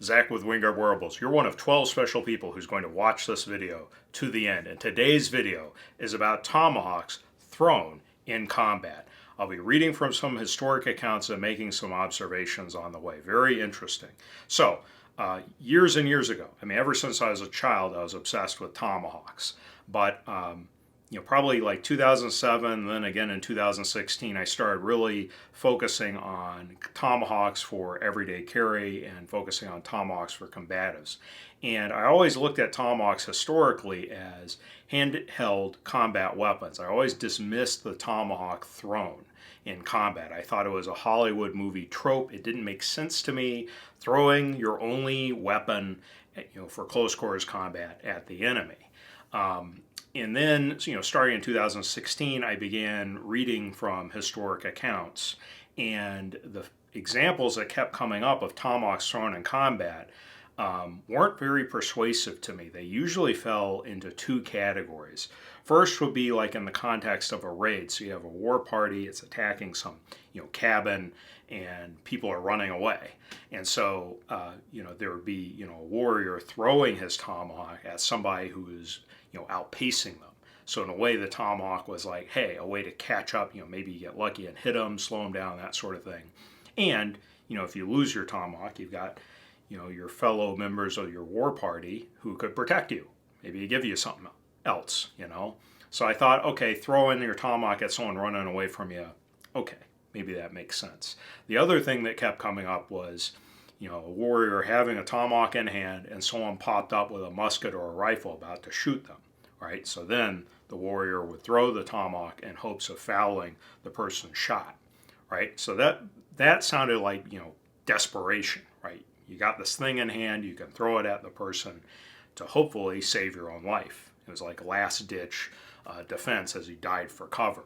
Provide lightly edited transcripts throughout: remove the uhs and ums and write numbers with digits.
Zach with Wingard Wearables. You're one of 12 special people who's going to watch this video to the end. And today's video is about tomahawks thrown in combat. I'll be reading from some historic accounts and making some observations on the way. Very interesting. So, years and years ago, ever since I was a child, I was obsessed with tomahawks. But probably like 2007, then again in 2016, I started really focusing on tomahawks for everyday carry and focusing on tomahawks for combatives. And I always looked at tomahawks historically as handheld combat weapons. I always dismissed the tomahawk thrown in combat. I thought it was a Hollywood movie trope. It didn't make sense to me, throwing your only weapon, for close quarters combat at the enemy. And then, starting in 2016, I began reading from historic accounts, and the examples that kept coming up of tomahawks thrown in combat weren't very persuasive to me. They usually fell into two categories. First would be like in the context of a raid. So you have a war party, it's attacking some, cabin, and people are running away. And so, there would be, a warrior throwing his tomahawk at somebody who is, outpacing them. So in a way, the tomahawk was like, hey, a way to catch up, maybe you get lucky and hit them, slow them down, that sort of thing. And, if you lose your tomahawk, you've got, your fellow members of your war party who could protect you. Maybe give you something else, So I thought, okay, throw in your tomahawk at someone running away from you. Okay, maybe that makes sense. The other thing that kept coming up was, a warrior having a tomahawk in hand and someone popped up with a musket or a rifle about to shoot them, right? So then the warrior would throw the tomahawk in hopes of fouling the person shot, right? So that sounded like, desperation, right? You got this thing in hand, you can throw it at the person to hopefully save your own life. It was like last-ditch defense as he died for cover.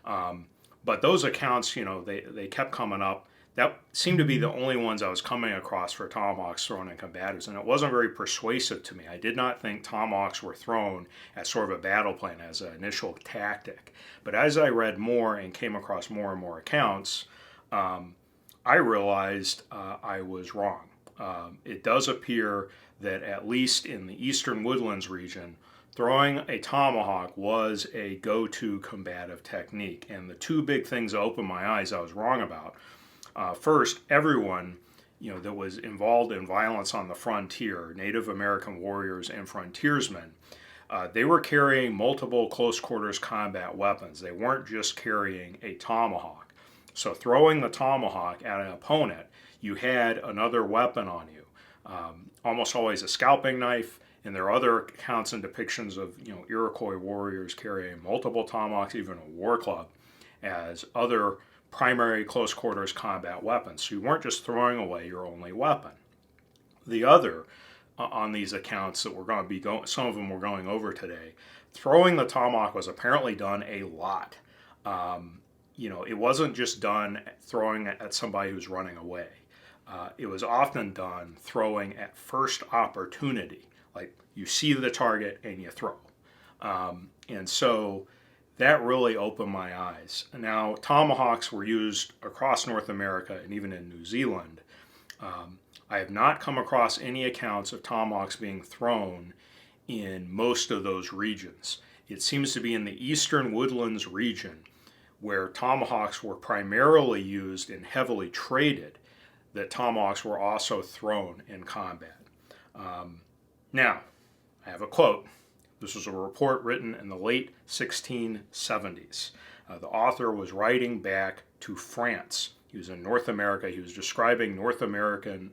But those accounts, they kept coming up. That seemed to be the only ones I was coming across for tomahawks thrown in combatives, and it wasn't very persuasive to me. I did not think tomahawks were thrown as sort of a battle plan, as an initial tactic. But as I read more and came across more and more accounts, I realized I was wrong. It does appear that at least in the eastern woodlands region, throwing a tomahawk was a go-to combative technique. And the two big things that opened my eyes I was wrong about. First, everyone that was involved in violence on the frontier, Native American warriors and frontiersmen, they were carrying multiple close quarters combat weapons. They weren't just carrying a tomahawk. So throwing the tomahawk at an opponent, you had another weapon on you, almost always a scalping knife. And there are other accounts and depictions of Iroquois warriors carrying multiple tomahawks, even a war club, as other primary close quarters combat weapons. So you weren't just throwing away your only weapon. The other on these accounts that we're going to be going, some of them we're going over today, throwing the tomahawk was apparently done a lot. It wasn't just done throwing at somebody who's running away. It was often done throwing at first opportunity. Like you see the target and you throw. And so that really opened my eyes. Now, tomahawks were used across North America and even in New Zealand. I have not come across any accounts of tomahawks being thrown in most of those regions. It seems to be in the eastern woodlands region where tomahawks were primarily used and heavily traded, that tomahawks were also thrown in combat. Now, I have a quote. This was a report written in the late 1670s. The author was writing back to France. He was in North America. He was describing North American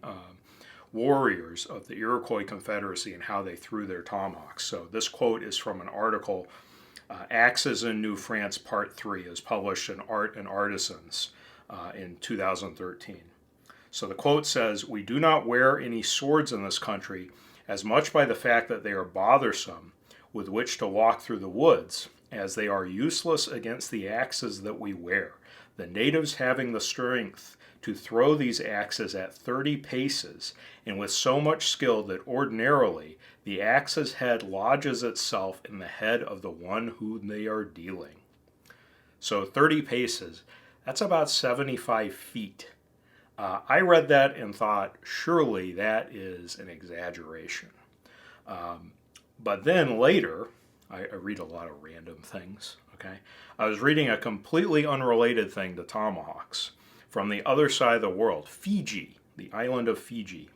warriors of the Iroquois Confederacy and how they threw their tomahawks. So this quote is from an article, Axes in New France, Part 3, is published in Art and Artisans in 2013. So the quote says, "We do not wear any swords in this country, as much by the fact that they are bothersome with which to walk through the woods, as they are useless against the axes that we wear, the natives having the strength to throw these axes at 30 paces, and with so much skill that ordinarily the axe's head lodges itself in the head of the one whom they are dealing." So 30 paces, that's about 75 feet. I read that and thought, surely that is an exaggeration. But then later, I read a lot of random things, okay? I was reading a completely unrelated thing to tomahawks from the other side of the world, Fiji, the island of Fiji.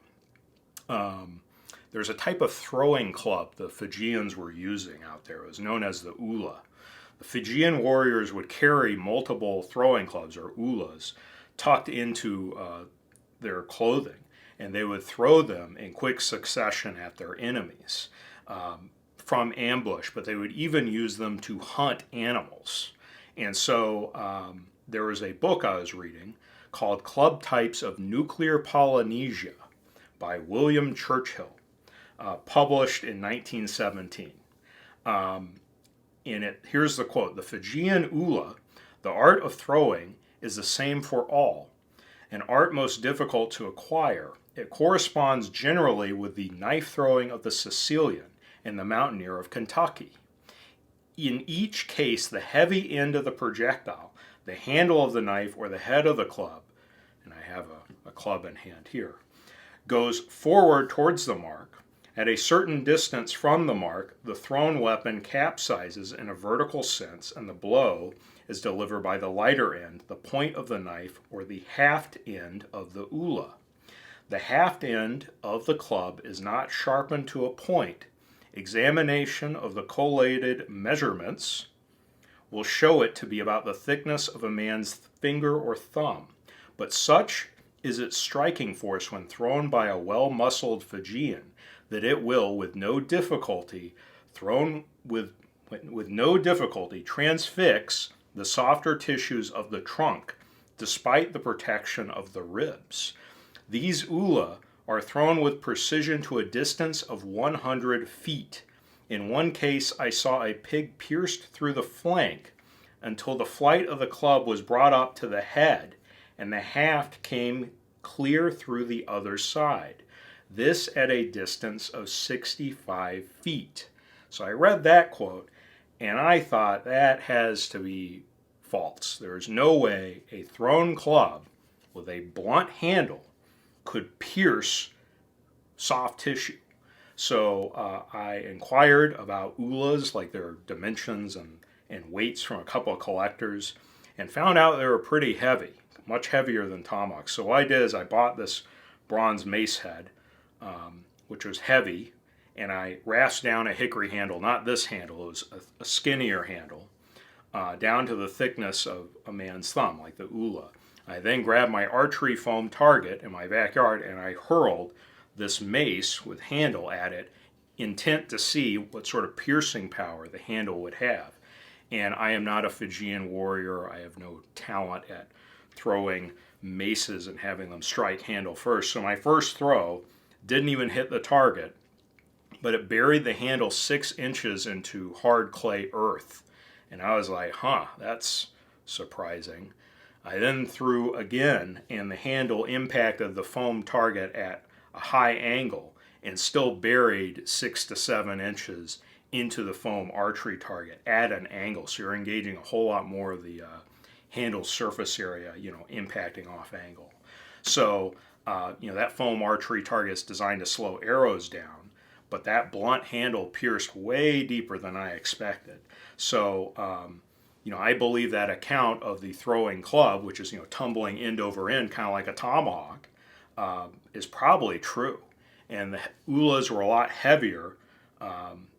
There's a type of throwing club the Fijians were using out there. It was known as the ula. The Fijian warriors would carry multiple throwing clubs, or ulas, tucked into their clothing, and they would throw them in quick succession at their enemies from ambush, but they would even use them to hunt animals. And so there was a book I was reading called Club Types of Nuclear Polynesia by William Churchill, published in 1917. Here's the quote: "The Fijian ula, the art of throwing, is the same for all, an art most difficult to acquire. It corresponds generally with the knife throwing of the Sicilian and the mountaineer of Kentucky. In each case, the heavy end of the projectile, the handle of the knife, or the head of the club," and I have a club in hand here, "goes forward towards the mark. At a certain distance from the mark, the thrown weapon capsizes in a vertical sense, and the blow is delivered by the lighter end, the point of the knife, or the haft end of the ula. The haft end of the club is not sharpened to a point. Examination of the collated measurements will show it to be about the thickness of a man's finger or thumb, but such is its striking force when thrown by a well-muscled Fijian that it will, with no difficulty, transfix the softer tissues of the trunk, despite the protection of the ribs. These ula are thrown with precision to a distance of 100 feet. In one case, I saw a pig pierced through the flank until the flight of the club was brought up to the head, and the haft came clear through the other side. This at a distance of 65 feet. So I read that quote, and I thought that has to be false. There is no way a thrown club with a blunt handle could pierce soft tissue. So I inquired about ulas, like their dimensions and weights, from a couple of collectors, and found out they were pretty heavy, much heavier than tomahawks. So what I did is I bought this bronze mace head, which was heavy, and I rasped down a hickory handle, not this handle, it was a skinnier handle, down to the thickness of a man's thumb, like the ula. I then grabbed my archery foam target in my backyard, and I hurled this mace with handle at it, intent to see what sort of piercing power the handle would have. And I am not a Fijian warrior. I have no talent at throwing maces and having them strike handle first. So my first throw didn't even hit the target, but it buried the handle 6 inches into hard clay earth. And I was like, that's surprising. I then threw again, and the handle impacted the foam target at a high angle and still buried 6 to 7 inches into the foam archery target at an angle. So you're engaging a whole lot more of the handle surface area, impacting off angle. So that foam archery target is designed to slow arrows down, but that blunt handle pierced way deeper than I expected. So, I believe that account of the throwing club, which is, tumbling end over end, kind of like a tomahawk, is probably true. And the ulas were a lot heavier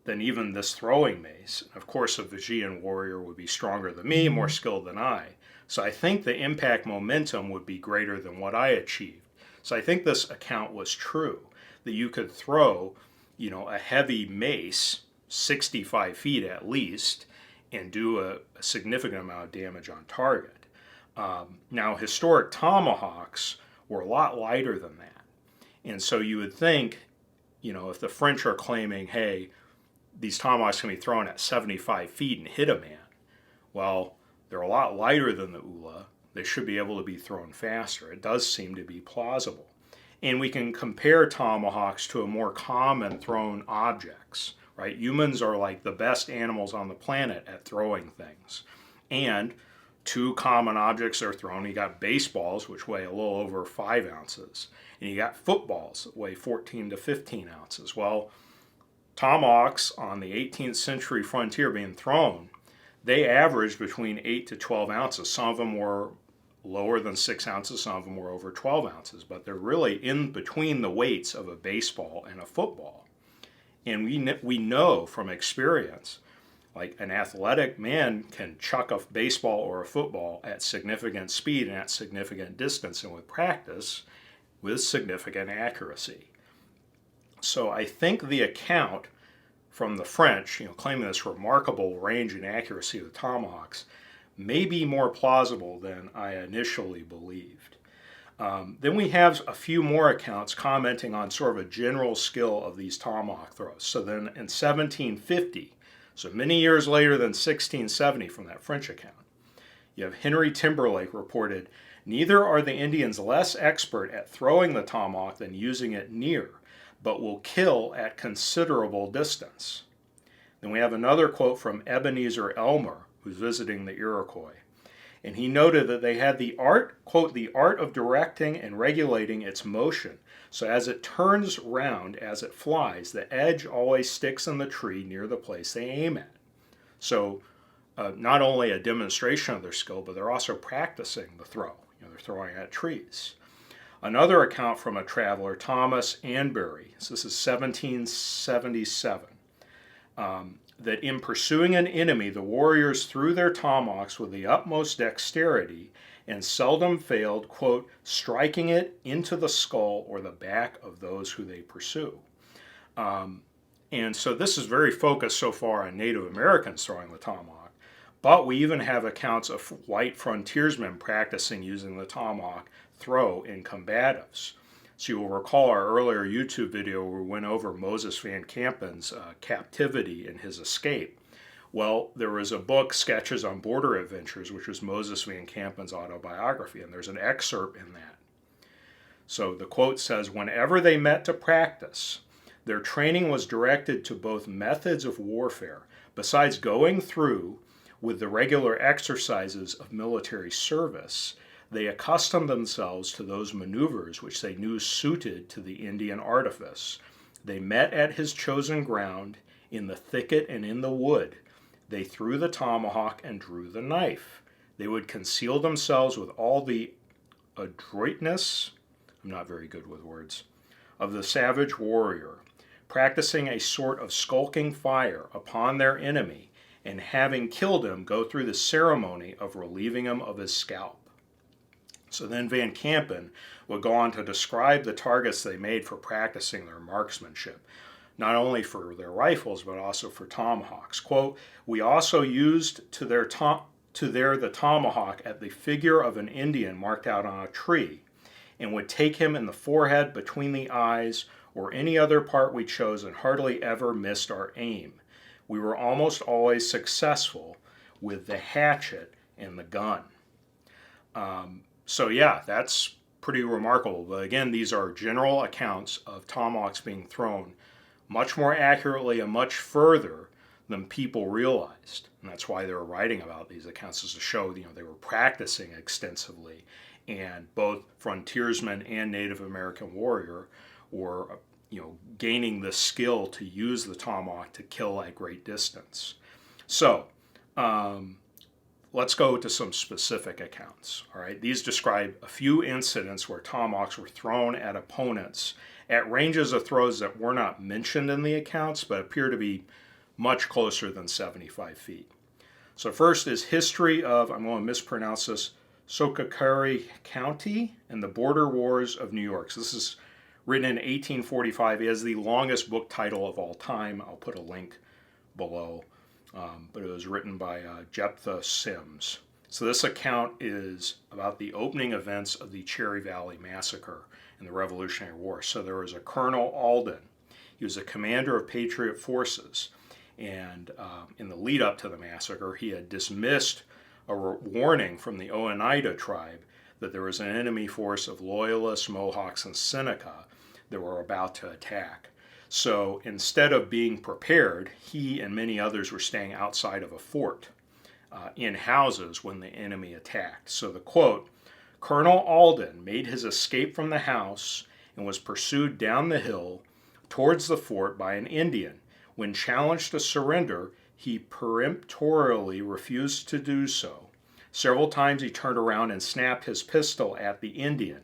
than even this throwing mace. Of course, a Fijian warrior would be stronger than me, more skilled than I. So I think the impact momentum would be greater than what I achieved. So I think this account was true, that you could throw, a heavy mace, 65 feet at least, and do a significant amount of damage on target. Now, historic tomahawks were a lot lighter than that. And so you would think, if the French are claiming, hey, these tomahawks can be thrown at 75 feet and hit a man, well, they're a lot lighter than the ula. They should be able to be thrown faster. It does seem to be plausible. And we can compare tomahawks to a more common thrown objects, right? Humans are like the best animals on the planet at throwing things. And Two common objects are thrown. You got baseballs, which weigh a little over 5 ounces, and you got footballs that weigh 14 to 15 ounces. Well, tomahawks on the 18th century frontier being thrown, they averaged between 8 to 12 ounces. Some of them were lower than 6 ounces, some of them were over 12 ounces, but they're really in between the weights of a baseball and a football. And we know from experience, like an athletic man can chuck a baseball or a football at significant speed and at significant distance, and with practice, with significant accuracy. So I think the account from the French, claiming this remarkable range and accuracy of the tomahawks, may be more plausible than I initially believed. Then we have a few more accounts commenting on sort of a general skill of these tomahawk throws. So then in 1750, so many years later than 1670 from that French account, you have Henry Timberlake reported, "Neither are the Indians less expert at throwing the tomahawk than using it near, but will kill at considerable distance." Then we have another quote from Ebenezer Elmer, who's visiting the Iroquois. And he noted that they had the art, quote, "the art of directing and regulating its motion, so as it turns round as it flies, the edge always sticks in the tree near the place they aim at." So not only a demonstration of their skill, but they're also practicing the throw. They're throwing at trees. Another account from a traveler, Thomas Anbury, so this is 1777, that in pursuing an enemy, the warriors threw their tomahawks with the utmost dexterity and seldom failed, quote, "striking it into the skull or the back of those who they pursue." And so this is very focused so far on Native Americans throwing the tomahawk, but we even have accounts of white frontiersmen practicing using the tomahawk throw in combatives. So you will recall our earlier YouTube video where we went over Moses Van Kampen's captivity and his escape. Well, there was a book, Sketches on Border Adventures, which was Moses Van Kampen's autobiography, and there's an excerpt in that. So the quote says, "Whenever they met to practice, their training was directed to both methods of warfare, besides going through with the regular exercises of military service. They accustomed themselves to those maneuvers which they knew suited to the Indian artifice. They met at his chosen ground, in the thicket and in the wood. They threw the tomahawk and drew the knife. They would conceal themselves with all the adroitness," I'm not very good with words, "of the savage warrior, practicing a sort of skulking fire upon their enemy, and having killed him, go through the ceremony of relieving him of his scalp." So then Van Kampen would go on to describe the targets they made for practicing their marksmanship, not only for their rifles, but also for tomahawks. Quote, "We also used the tomahawk at the figure of an Indian marked out on a tree, and would take him in the forehead, between the eyes, or any other part we chose, and hardly ever missed our aim. We were almost always successful with the hatchet and the gun." So yeah, that's pretty remarkable. But again, these are general accounts of tomahawks being thrown much more accurately and much further than people realized. And that's why they were writing about these accounts, is to show they were practicing extensively. And both frontiersmen and Native American warrior were gaining the skill to use the tomahawk to kill at great distance. So let's go to some specific accounts. All right, these describe a few incidents where tomahawks were thrown at opponents at ranges of throws that were not mentioned in the accounts, but appear to be much closer than 75 feet. So first is history of, I'm going to mispronounce this, Socorro County and the Border Wars of New York. So this is written in 1845. It is the longest book title of all time. I'll put a link below. But it was written by Jephthah Sims. So this account is about the opening events of the Cherry Valley Massacre in the Revolutionary War. So there was a Colonel Alden. He was a commander of Patriot forces. And in the lead up to the massacre, he had dismissed a warning from the Oneida tribe that there was an enemy force of Loyalists, Mohawks, and Seneca that were about to attack. So instead of being prepared, he and many others were staying outside of a fort in houses when the enemy attacked. So the quote, Colonel Alden made his escape from the house and was pursued down the hill towards the fort by an Indian. When challenged to surrender, he peremptorily refused to do so. Several times he turned around and snapped his pistol at the Indian.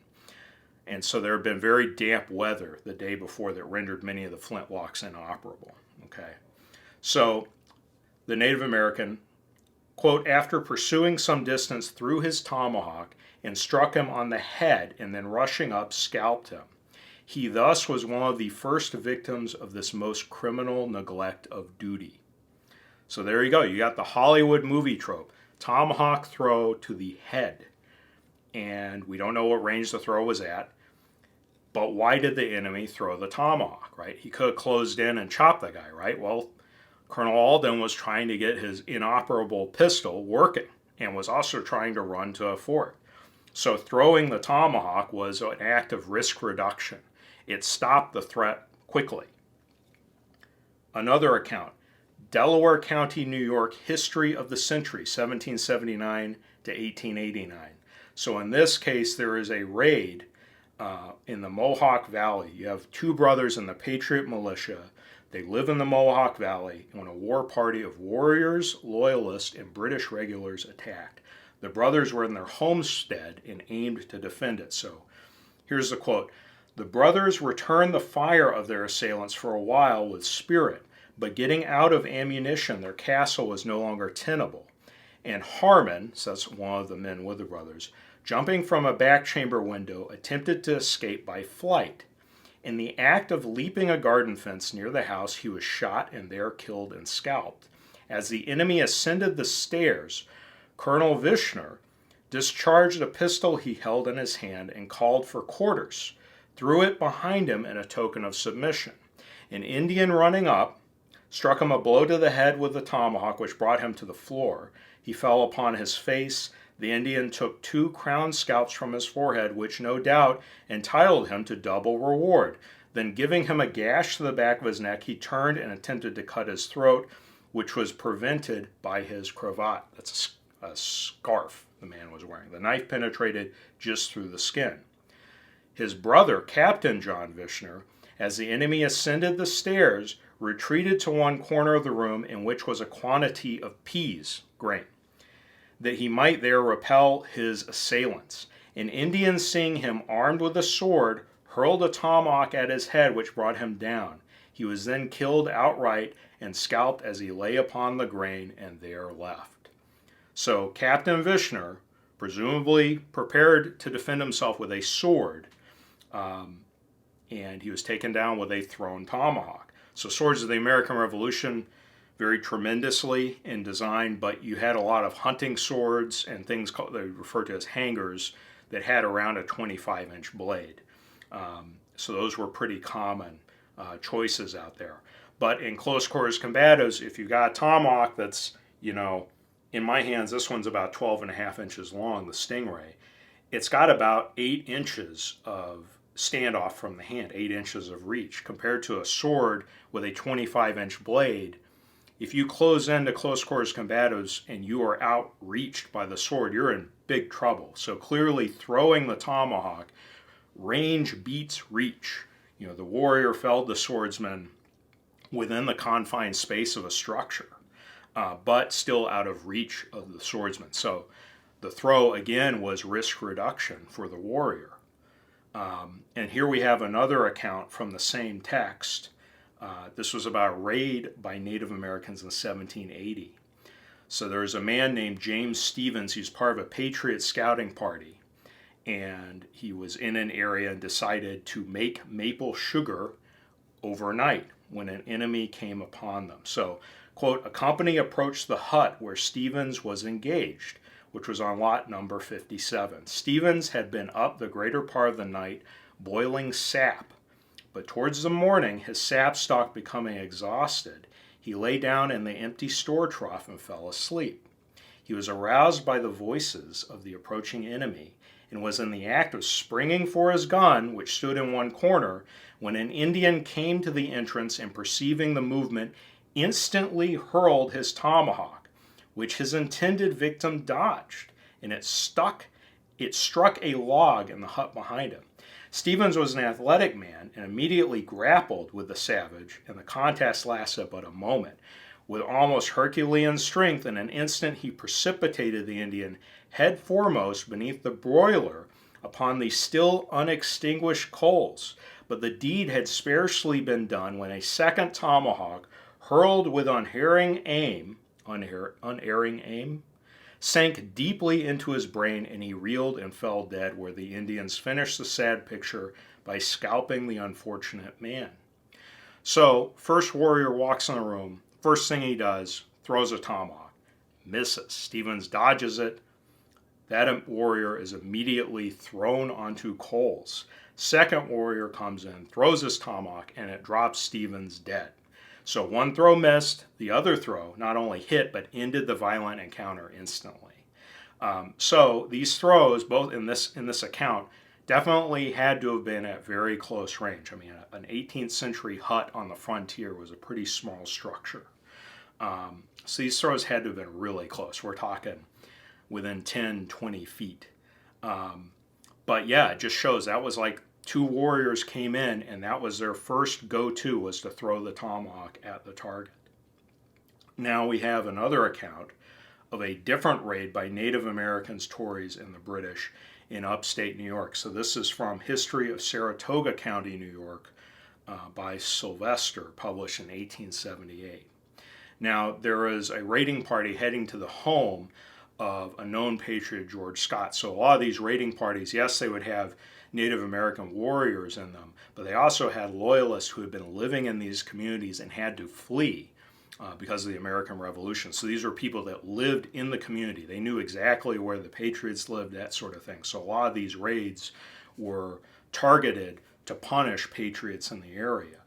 And so there had been very damp weather the day before that rendered many of the flintlocks inoperable. Okay, so the Native American, quote, after pursuing some distance threw his tomahawk and struck him on the head and then rushing up scalped him. He thus was one of the first victims of this most criminal neglect of duty. So there you go. You got the Hollywood movie trope. Tomahawk throw to the head. And we don't know what range the throw was at. But why did the enemy throw the tomahawk, right? He could have closed in and chopped the guy, right? Well, Colonel Alden was trying to get his inoperable pistol working and was also trying to run to a fort. So throwing the tomahawk was an act of risk reduction. It stopped the threat quickly. Another account, Delaware County, New York, History of the Century, 1779 to 1889. So in this case, there is a raid in the Mohawk Valley. You have two brothers in the Patriot Militia. They live in the Mohawk Valley when a war party of warriors, loyalists, and British regulars attacked. The brothers were in their homestead and aimed to defend it. So here's the quote. The brothers returned the fire of their assailants for a while with spirit, but getting out of ammunition, their castle was no longer tenable. And Harmon, says one of the men with the brothers, jumping from a back chamber window, attempted to escape by flight. In the act of leaping a garden fence near the house, he was shot and there killed and scalped. As the enemy ascended the stairs, Colonel Vishner discharged a pistol he held in his hand and called for quarters, threw it behind him in a token of submission. An Indian running up struck him a blow to the head with the tomahawk, which brought him to the floor. He fell upon his face. The Indian took 2 crown scalps from his forehead, which no doubt entitled him to double reward. Then giving him a gash to the back of his neck, he turned and attempted to cut his throat, which was prevented by his cravat. That's a scarf the man was wearing. The knife penetrated just through the skin. His brother, Captain John Vishner, as the enemy ascended the stairs, retreated to one corner of the room in which was a quantity of peas, grain, that he might there repel his assailants. An Indian, seeing him armed with a sword, hurled a tomahawk at his head, which brought him down. He was then killed outright and scalped as he lay upon the grain and there left. So Captain Vishner, presumably prepared to defend himself with a sword, and he was taken down with a thrown tomahawk. So swords of the American Revolution very tremendously in design, but you had a lot of hunting swords and things called, they referred to as hangers, that had around a 25-inch blade. So those were pretty common choices out there. But in close quarters combatives, if you got a tomahawk that's, in my hands, this one's about 12.5 inches long, the Stingray. It's got about 8 inches of standoff from the hand, 8 inches of reach, compared to a sword with a 25-inch blade. If you close into close quarters combatives and you are outreached by the sword, you're in big trouble. So clearly throwing the tomahawk, range beats reach. The warrior felled the swordsman within the confined space of a structure, but still out of reach of the swordsman. So the throw, again, was risk reduction for the warrior. And here we have another account from the same text. This was about a raid by Native Americans in 1780. So there's a man named James Stevens. He's part of a Patriot scouting party. And he was in an area and decided to make maple sugar overnight when an enemy came upon them. So, quote, a company approached the hut where Stevens was engaged, which was on lot number 57. Stevens had been up the greater part of the night boiling sap, but towards the morning, his sap stock becoming exhausted, he lay down in the empty store trough and fell asleep. He was aroused by the voices of the approaching enemy and was in the act of springing for his gun, which stood in one corner, when an Indian came to the entrance and, perceiving the movement, instantly hurled his tomahawk, which his intended victim dodged, and it struck a log in the hut behind him. Stevens was an athletic man and immediately grappled with the savage, and the contest lasted but a moment. With almost Herculean strength, in an instant he precipitated the Indian head foremost beneath the broiler upon the still unextinguished coals. But the deed had scarcely been done when a second tomahawk, hurled with unerring aim, sank deeply into his brain, and he reeled and fell dead, where the Indians finished the sad picture by scalping the unfortunate man. So, first warrior walks in the room. First thing he does, throws a tomahawk. Misses. Stevens dodges it. That warrior is immediately thrown onto coals. Second warrior comes in, throws his tomahawk, and it drops Stevens dead. So one throw missed, the other throw not only hit, but ended the violent encounter instantly. So these throws, both in this account, definitely had to have been at very close range. I mean, an 18th century hut on the frontier was a pretty small structure. So these throws had to have been really close. We're talking within 10, 20 feet. But yeah, it just shows that was like two warriors came in, and that was their first go-to, was to throw the tomahawk at the target. Now we have another account of a different raid by Native Americans, Tories, and the British in upstate New York. So this is from History of Saratoga County, New York, by Sylvester, published in 1878. Now, there is a raiding party heading to the home of a known patriot, George Scott. So a lot of these raiding parties, yes, they would have Native American warriors in them, but they also had loyalists who had been living in these communities and had to flee because of the American Revolution. So these were people that lived in the community. They knew exactly where the patriots lived, that sort of thing. So a lot of these raids were targeted to punish patriots in the area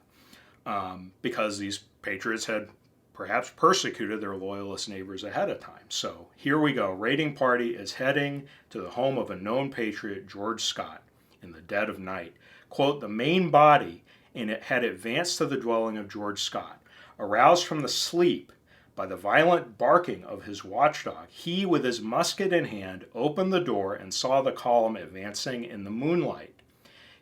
because these patriots had perhaps persecuted their loyalist neighbors ahead of time. So here we go. Raiding party is heading to the home of a known patriot, George Scott, in the dead of night. Quote, the main body in it had advanced to the dwelling of George Scott. Aroused from the sleep by the violent barking of his watchdog, he, with his musket in hand, opened the door and saw the column advancing in the moonlight.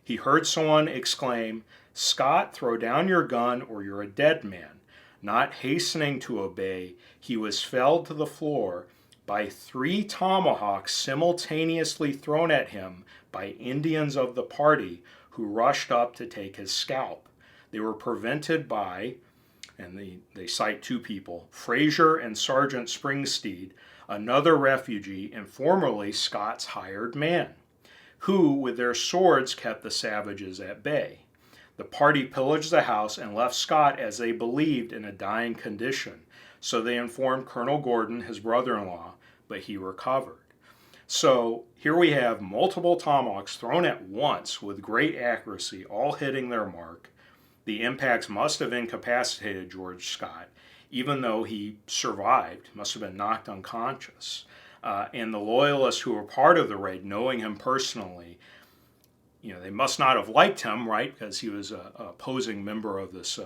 He heard someone exclaim, Scott, throw down your gun or you're a dead man. Not hastening to obey, he was felled to the floor by 3 tomahawks simultaneously thrown at him by Indians of the party who rushed up to take his scalp. They were prevented by, and they cite 2 people, Frazier and Sergeant Springstead, another refugee and formerly Scott's hired man, who with their swords kept the savages at bay. The party pillaged the house and left Scott, as they believed, in a dying condition. So they informed Colonel Gordon, his brother-in-law, but he recovered. So here we have multiple tomahawks thrown at once with great accuracy, all hitting their mark. The impacts must have incapacitated George Scott, even though he survived, must have been knocked unconscious. And the loyalists who were part of the raid, knowing him personally, they must not have liked him, right, because he was an opposing member of this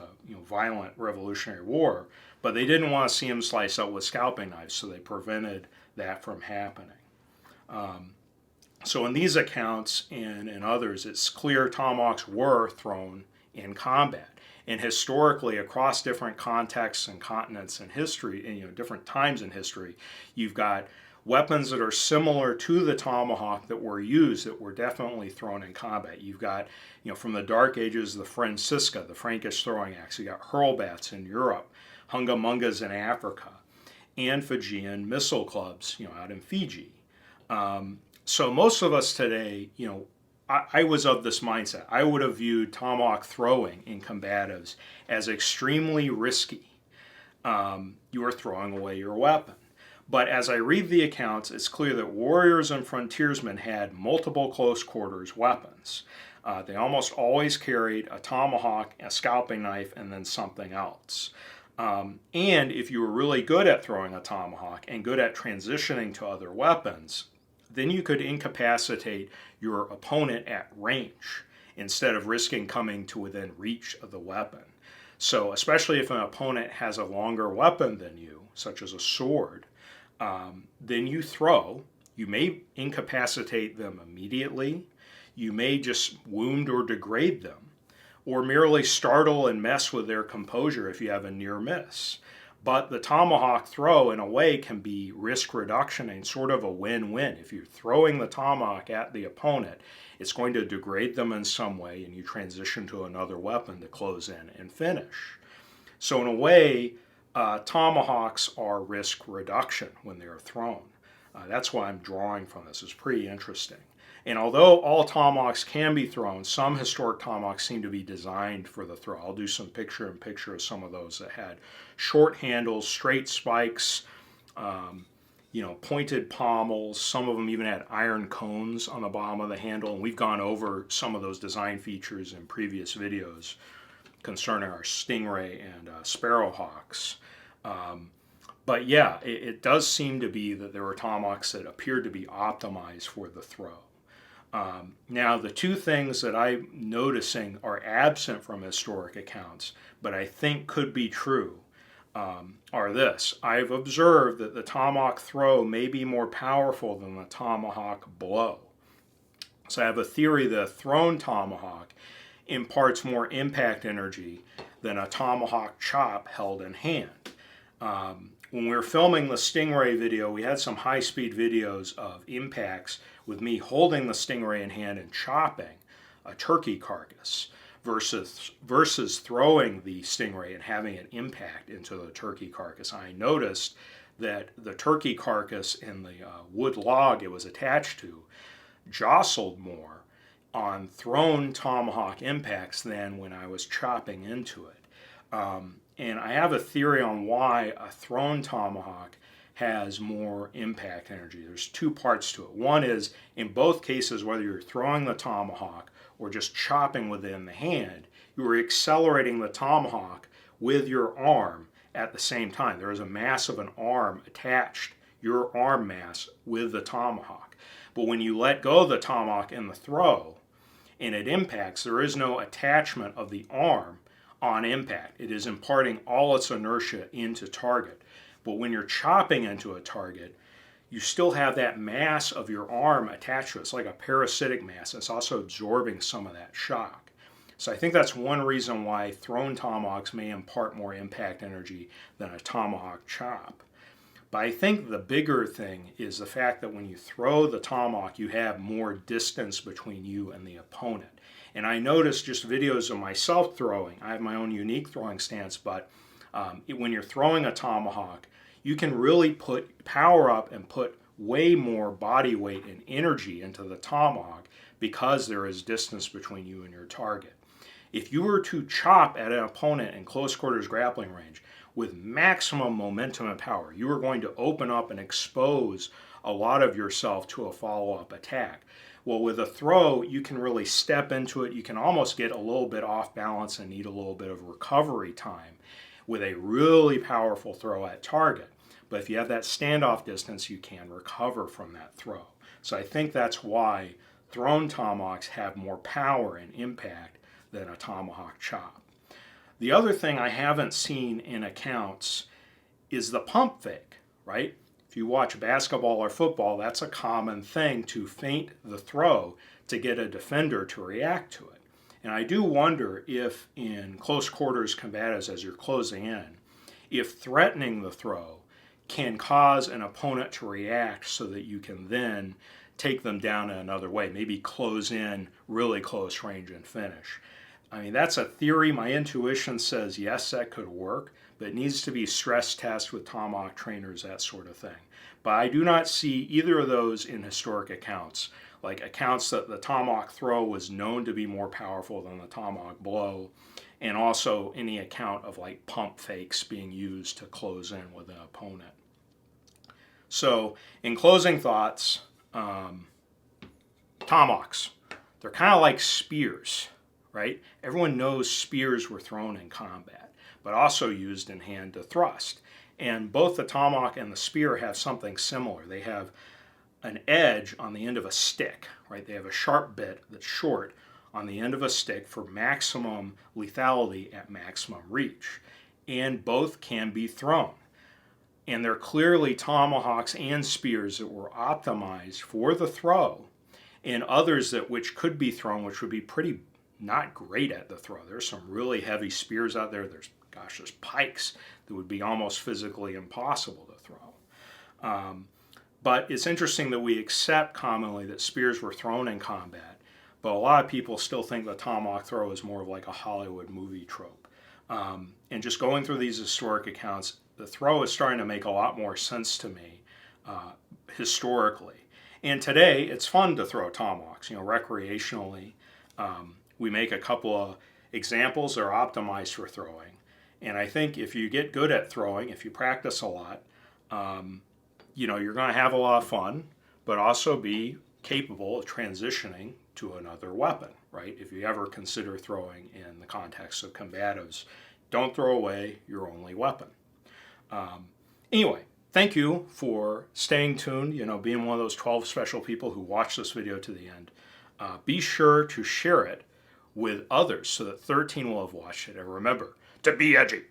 violent Revolutionary War, but they didn't want to see him sliced up with scalping knives, so they prevented that from happening. So in these accounts and in others, it's clear tomahawks were thrown in combat. And historically, across different contexts and continents in history, and different times in history, you've got weapons that are similar to the tomahawk that were used, that were definitely thrown in combat. You've got, from the Dark Ages, the Francisca, the Frankish throwing axe. You got hurlbats in Europe, hungamungas in Africa, and Fijian missile clubs, out in Fiji. So most of us today, I was of this mindset. I would have viewed tomahawk throwing in combatives as extremely risky. You are throwing away your weapon. But as I read the accounts, it's clear that warriors and frontiersmen had multiple close quarters weapons. They almost always carried a tomahawk, a scalping knife, and then something else. And if you were really good at throwing a tomahawk and good at transitioning to other weapons, then you could incapacitate your opponent at range instead of risking coming to within reach of the weapon. So especially if an opponent has a longer weapon than you, such as a sword, Then you throw. You may incapacitate them immediately. You may just wound or degrade them, or merely startle and mess with their composure if you have a near miss. But the tomahawk throw, in a way, can be risk reduction and sort of a win-win. If you're throwing the tomahawk at the opponent, it's going to degrade them in some way, and you transition to another weapon to close in and finish. So in a way, tomahawks are risk reduction when they're thrown. That's why I'm drawing from this. It's pretty interesting. And although all tomahawks can be thrown, some historic tomahawks seem to be designed for the throw. I'll do some picture-in-picture of some of those that had short handles, straight spikes, pointed pommels. Some of them even had iron cones on the bottom of the handle. And we've gone over some of those design features in previous videos concerning our Stingray and Sparrowhawks. But yeah, it does seem to be that there were tomahawks that appeared to be optimized for the throw. Now, the two things that I'm noticing are absent from historic accounts, but I think could be true, are this. I've observed that the tomahawk throw may be more powerful than the tomahawk blow. So I have a theory that a thrown tomahawk imparts more impact energy than a tomahawk chop held in hand. When we were filming the Stingray video, we had some high-speed videos of impacts with me holding the Stingray in hand and chopping a turkey carcass versus throwing the Stingray and having it impact into the turkey carcass. I noticed that the turkey carcass and the wood log it was attached to jostled more on thrown tomahawk impacts than when I was chopping into it. And I have a theory on why a thrown tomahawk has more impact energy. There's two parts to it. One is, in both cases, whether you're throwing the tomahawk or just chopping within the hand, you are accelerating the tomahawk with your arm at the same time. There is a mass of an arm attached, your arm mass, with the tomahawk. But when you let go of the tomahawk in the throw and it impacts, there is no attachment of the arm on impact. It is imparting all its inertia into target. But when you're chopping into a target, you still have that mass of your arm attached to it. It's like a parasitic mass. It's also absorbing some of that shock. So I think that's one reason why thrown tomahawks may impart more impact energy than a tomahawk chop. But I think the bigger thing is the fact that when you throw the tomahawk, you have more distance between you and the opponent. And I noticed just videos of myself throwing. I have my own unique throwing stance, but when you're throwing a tomahawk, you can really put power up and put way more body weight and energy into the tomahawk because there is distance between you and your target. If you were to chop at an opponent in close quarters grappling range with maximum momentum and power, you are going to open up and expose a lot of yourself to a follow-up attack. Well, with a throw, you can really step into it. You can almost get a little bit off balance and need a little bit of recovery time with a really powerful throw at target. But if you have that standoff distance, you can recover from that throw. So I think that's why thrown tomahawks have more power and impact than a tomahawk chop. The other thing I haven't seen in accounts is the pump fake, right? If you watch basketball or football, that's a common thing to feint the throw to get a defender to react to it. And I do wonder if in close quarters combatives, as you're closing in, if threatening the throw can cause an opponent to react so that you can then take them down in another way, maybe close in really close range and finish. I mean, that's a theory. My intuition says yes, that could work, but it needs to be stress tested with tomahawk trainers, that sort of thing. But I do not see either of those in historic accounts, like accounts that the tomahawk throw was known to be more powerful than the tomahawk blow, and also any account of like pump fakes being used to close in with an opponent. So in closing thoughts, tomahawks, they're kind of like spears, right? Everyone knows spears were thrown in combat, but also used in hand to thrust. And both the tomahawk and the spear have something similar. They have an edge on the end of a stick, right? They have a sharp bit that's short on the end of a stick for maximum lethality at maximum reach. And both can be thrown. And they're clearly tomahawks and spears that were optimized for the throw, and others that which could be thrown, which would be pretty not great at the throw. There's some really heavy spears out there. There's pikes that would be almost physically impossible to throw. But it's interesting that we accept commonly that spears were thrown in combat, but a lot of people still think the tomahawk throw is more of like a Hollywood movie trope. And just going through these historic accounts, the throw is starting to make a lot more sense to me historically. And today, it's fun to throw tomahawks, recreationally. We make a couple of examples that are optimized for throwing. And I think if you get good at throwing, if you practice a lot, you're going to have a lot of fun, but also be capable of transitioning to another weapon, right? If you ever consider throwing in the context of combatives, don't throw away your only weapon. Anyway, thank you for staying tuned, being one of those 12 special people who watch this video to the end. Be sure to share it with others so that 13 will have watched it. And remember to be edgy.